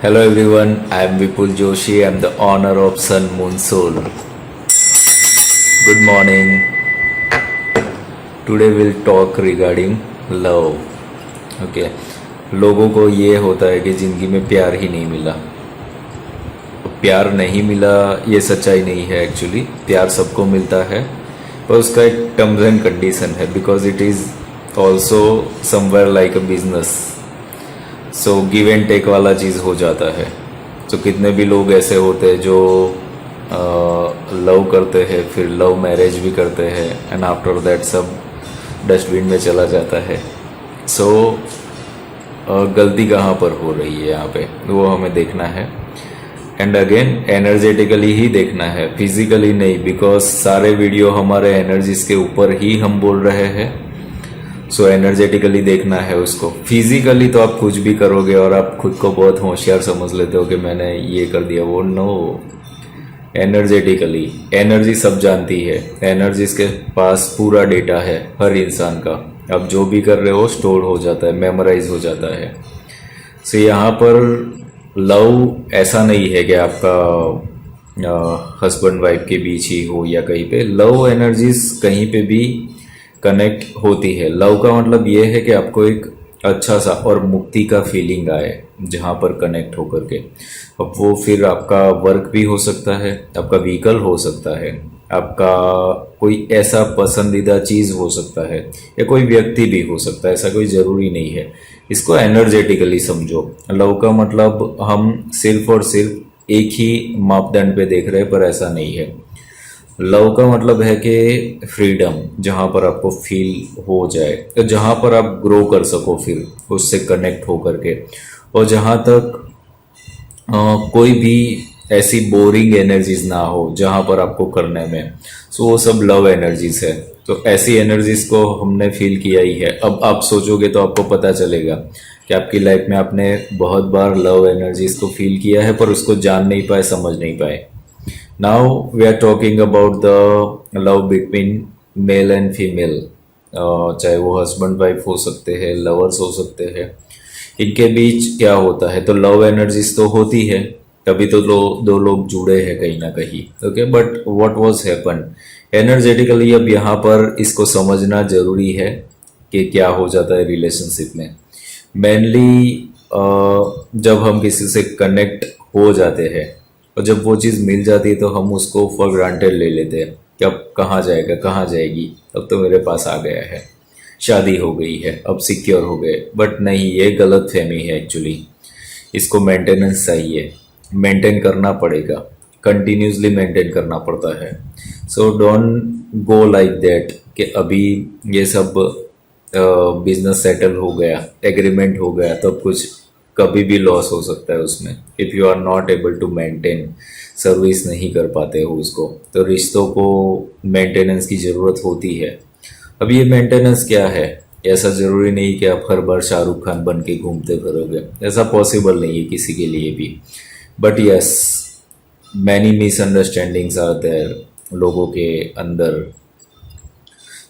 Hello everyone, I am Vipul Joshi. I am the owner of Sun Moon Soul. Good morning. Today we'll talk regarding love. Okay. लोगों को ये होता है कि ज़िंदगी में प्यार ही नहीं मिला. प्यार नहीं मिला ये सच्चाई नहीं है एक्चुअली. प्यार सबको मिलता है पर उसका एक टर्म्स एंड कंडीशन है because it is also somewhere like a business. So give and take वाला चीज़ हो जाता है. तो कितने भी लोग ऐसे होते हैं जो लव करते हैं फिर लव मैरिज भी करते हैं एंड आफ्टर दैट सब डस्टबिन में चला जाता है. सो गलती कहाँ पर हो रही है यहाँ पे वो हमें देखना है. एंड अगेन एनर्जेटिकली ही देखना है, फिजिकली नहीं, बिकॉज सारे वीडियो हमारे एनर्जीज के ऊपर ही हम बोल रहे हैं. सो एनर्जेटिकली देखना है उसको. फिजिकली तो आप कुछ भी करोगे और आप खुद को बहुत होशियार समझ लेते हो कि मैंने ये कर दिया वो. नो, एनर्जेटिकली एनर्जी सब जानती है. एनर्जीज के पास पूरा डेटा है हर इंसान का. आप जो भी कर रहे हो स्टोर हो जाता है, मेमोराइज हो जाता है. सो यहाँ पर लव ऐसा नहीं है कि आपका हस्बैंड वाइफ के बीच ही हो या कहीं पे. लव एनर्जीज कहीं पे भी कनेक्ट होती है. लव का मतलब ये है कि आपको एक अच्छा सा और मुक्ति का फीलिंग आए जहाँ पर कनेक्ट होकर के. अब वो फिर आपका वर्क भी हो सकता है, आपका व्हीकल हो सकता है, आपका कोई ऐसा पसंदीदा चीज़ हो सकता है या कोई व्यक्ति भी हो सकता है. ऐसा कोई ज़रूरी नहीं है. इसको एनर्जेटिकली समझो. लव का मतलब हम सिर्फ और सिर्फ एक ही मापदंड पे देख रहे हैं पर ऐसा नहीं है. लव का मतलब है कि फ्रीडम, जहाँ पर आपको फील हो जाए, तो जहाँ पर आप ग्रो कर सको फिर उससे कनेक्ट हो करके, और जहाँ तक कोई भी ऐसी बोरिंग एनर्जीज ना हो जहाँ पर आपको करने में. सो वो सब लव एनर्जीज है. तो ऐसी एनर्जीज को हमने फील किया ही है. अब आप सोचोगे तो आपको पता चलेगा कि आपकी लाइफ में आपने बहुत बार लव एनर्जीज को फील किया है पर उसको जान नहीं पाए, समझ नहीं पाए. Now we are talking about the love between male and female. चाहे वो हस्बैंड वाइफ हो सकते हैं, लवर्स हो सकते हैं. इनके बीच क्या होता है? तो लव एनर्जीज तो होती है, तभी तो दो लोग जुड़े हैं कहीं ना कहीं. Okay, but what was happen energetically. अब यहाँ पर इसको समझना जरूरी है कि क्या हो जाता है रिलेशनशिप में. मेनली जब हम किसी से कनेक्ट हो जाते हैं और जब वो चीज़ मिल जाती है तो हम उसको फॉर ग्रांटेड ले लेते हैं कि अब कहाँ जाएगा, कहाँ जाएगी, अब तो मेरे पास आ गया है, शादी हो गई है, अब सिक्योर हो गए. बट नहीं, ये गलत फहमी है एक्चुअली. इसको मेंटेनेंस चाहिए, मेंटेन करना पड़ेगा, कंटिन्यूसली मेंटेन करना पड़ता है. So don't go like that कि अभी ये सब बिजनेस सेटल हो गया, एग्रीमेंट हो गया, तब कुछ कभी भी लॉस हो सकता है उसमें. If you are not able to maintain, service नहीं कर पाते हो उसको, तो रिश्तों को मेंटेनेंस की ज़रूरत होती है. अब ये मेंटेनेंस क्या है? ऐसा ज़रूरी नहीं कि आप हर बार शाहरुख खान बन के घूमते फिरोगे. ऐसा पॉसिबल नहीं है किसी के लिए भी. But yes, many misunderstandings are there लोगों के अंदर.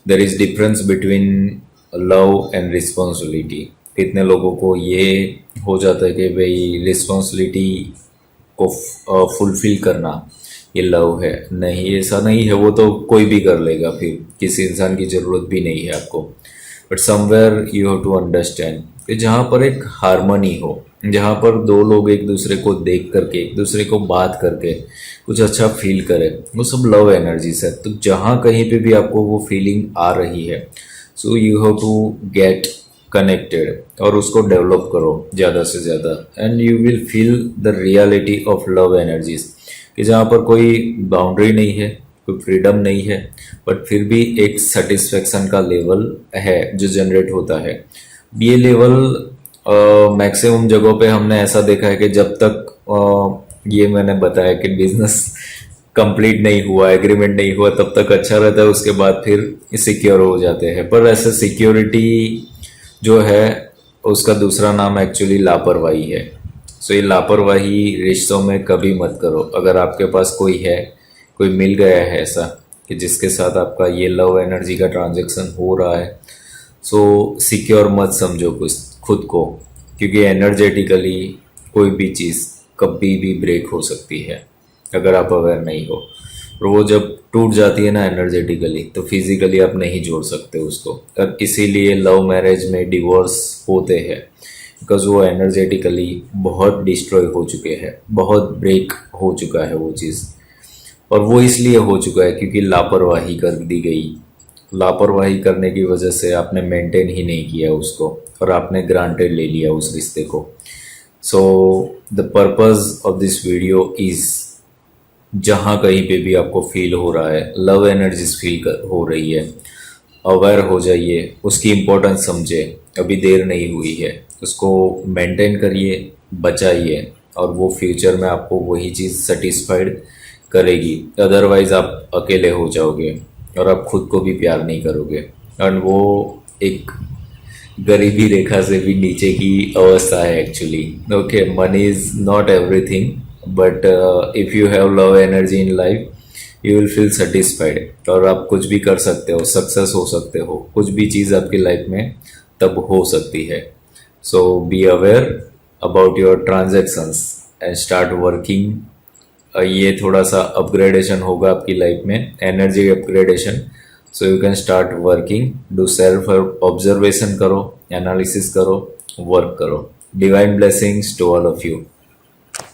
There is difference between love and responsibility. कितने लोगों को ये हो जाता है कि भाई रिस्पॉन्सिबिलिटी को फुलफिल करना ये लव है. नहीं, ऐसा नहीं है. वो तो कोई भी कर लेगा, फिर किसी इंसान की ज़रूरत भी नहीं है आपको. But somewhere you have to understand कि जहाँ पर एक हारमोनी हो, जहाँ पर दो लोग एक दूसरे को देख करके, एक दूसरे को बात करके कुछ अच्छा फील करें, वो सब लव एनर्जीज है. तो जहाँ कहीं पे भी आपको वो फीलिंग आ रही है, so you have to get connected और उसको डेवलप करो ज़्यादा से ज़्यादा. And you will feel the reality of love energies कि जहाँ पर कोई बाउंड्री नहीं है, कोई फ्रीडम नहीं है, बट फिर भी एक सेटिस्फेक्शन का लेवल है जो जनरेट होता है. ये लेवल मैक्सिमम जगहों पे हमने ऐसा देखा है कि जब तक ये मैंने बताया कि बिजनेस कंप्लीट नहीं हुआ, एग्रीमेंट नहीं हुआ, तब तक अच्छा रहता है. उसके बाद फिर सिक्योर हो जाते हैं. पर ऐसे सिक्योरिटी जो है उसका दूसरा नाम एक्चुअली लापरवाही है. सो ये लापरवाही रिश्तों में कभी मत करो. अगर आपके पास कोई है, कोई मिल गया है ऐसा कि जिसके साथ आपका ये लव एनर्जी का ट्रांजैक्शन हो रहा है, सो सिक्योर मत समझो खुद को, क्योंकि एनर्जेटिकली कोई भी चीज़ कभी भी ब्रेक हो सकती है अगर आप अवेयर नहीं हो। और वो जब टूट जाती है ना एनर्जेटिकली, तो फिजिकली आप नहीं जोड़ सकते उसको। और इसीलिए लव मैरिज में डिवोर्स होते हैं, बिकॉज वो एनर्जेटिकली बहुत डिस्ट्रॉय हो चुके हैं, बहुत ब्रेक हो चुका है वो चीज़। और वो इसलिए हो चुका है क्योंकि लापरवाही कर दी गई। लापरवाही करने की वजह से आपने मेंटेन ही नहीं किया उसको, और आपने ग्रांटेड ले लिया उस रिश्ते को। So the purpose of this video is, जहाँ कहीं पे भी आपको फील हो रहा है, लव एनर्जीज हो रही है, अवेयर हो जाइए, उसकी इम्पोर्टेंस समझे। अभी देर नहीं हुई है, उसको मेंटेन करिए, बचाइए, और वो फ्यूचर में आपको वही चीज़ सेटिस्फाइड करेगी। अदरवाइज आप अकेले हो जाओगे और आप खुद को भी प्यार नहीं करोगे। एंड वो एक गरीबी रेखा से भी नीचे की अवस्था है actually. Okay, money is not everything, but if you have love energy in life, you will feel satisfied, और आप कुछ भी कर सकते हो, सक्सेस हो सकते हो, कुछ भी चीज़ आपकी लाइफ में तब हो सकती है। So be aware about your transactions and start working. ये थोड़ा सा अपग्रेडेशन होगा आपकी लाइफ में, energy upgradation. So you can start working, do self observation करो, एनालिसिस करो, वर्क करो। Divine blessings to all of you.